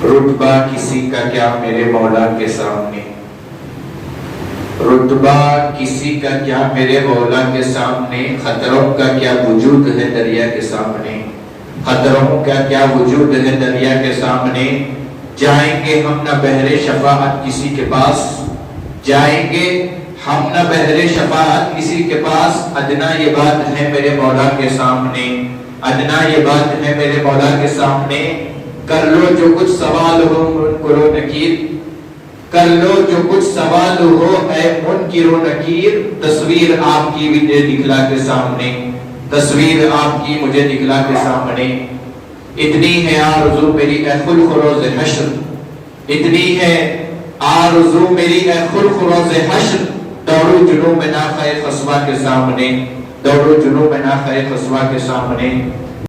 रुतबा किसी का क्या मेरे मौला के सामने, रुतबा किसी का क्या मेरे मौला के सामने, खतरों का क्या वजूद है दरिया के सामने, खतरों का क्या वजूद है दरिया के सामने। जाएंगे हम न बहरे शफाअत किसी के पास, जाएंगे हम न बहरे शफाअत किसी के पास। अदना ये बात है मेरे मौला के सामने, अदना ये बात है मेरे मौला के सामने। कर लो जो कुछ सवाल हो मुनकिरो नकीर, कर लो जो कुछ सवाल हो ऐ मुनकिरो नकीर। तस्वीर आपकी मुझे दिखला के सामने, तस्वीर आपकी मुझे दिखला के सामने। इतनी है आरज़ू मेरी ए खुलखुरोज़ हश्र, इतनी है आरज़ू मेरी ए खुलखुरोज़ हश्र। दौड़ू जुनूब नाख़े क़स्वा के सामने, दौड़ू जुनूब नाख़े क़स्वा के सामने।